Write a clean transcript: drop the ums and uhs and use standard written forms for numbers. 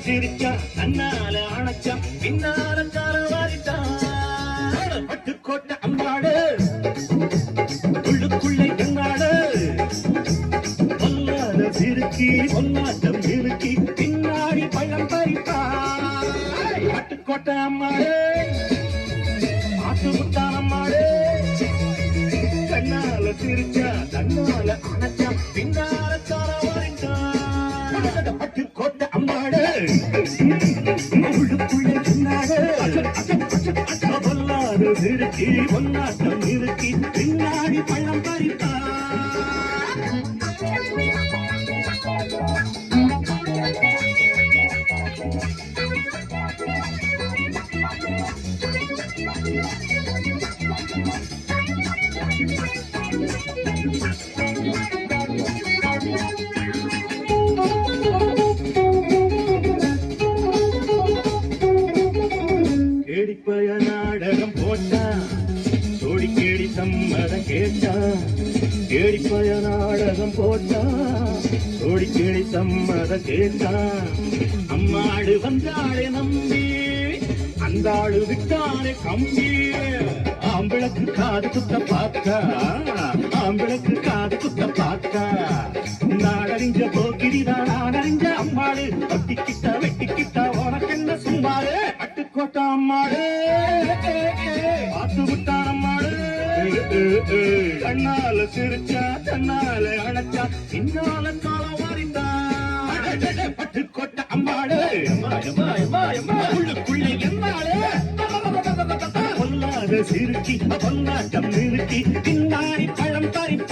சிரிச்சா தன்னால அணைச்சா பின்னால காரவாரிட்டா பட்டுக்கோட்டை அம்பாடு உள்ளுக்குள்ளே எங்காடு பொல்லாத சிறுக்கி பொன்னாட்டம் இறுக்கி பின்னாடி பழம் பறிப்பா பட்டுக்கோட்டை அம்மாடு ஆட்டு முட்டான் அம்மாடு கண்ணால சிரிச்சா தன்னால அணைச்சா பின்னால காரவாரிட்டா பட்டுக்கோட்டை அம்மாடு உள்ளுக்குள்ளே எங்காடு பொல்லாத சிறுக்கி பொன்னாட்டம் இறுக்கி பின்னாடி பழம் பறிப்பா கேடிப்பய நாடகம் போட்டா சோடி கேடி சம்மதம் கேட்டா கேடிப்பய நாடகம் போட்டா சோடி கேடி சம்மதம் கேட்டா அம்மாடு வந்தாளே நம்பி அந்த ஆளு விட்டானே கம்பி ஆம்பிளக்கு காது குத்த பார்த்தா ஆம்பிளக்கு காது குத்த பார்த்தா நாடறிஞ்ச போக்கிரிதான் நாடறிஞ்ச அம்மாடு ஒட்டிக்கிட்ட வெட்டிக்கிட்ட உனக்கென்ன சும்மாடு பட்டுக்கோட்டை அம்மாடு பார்த்து விட்டான் அம்மாடு கண்ணால சிரிச்சா தன்னால அணைச்சா பின்னால காலம் வாரிந்தான் பட்டுக்கோட்டை அம்மாடு உள்ளுக்குள்ளே எம்மாடு பொல்லாத சிறுக்கி பொன்னாட்டம் நிறுத்தி பின்னாடி பழம் பறிப்பா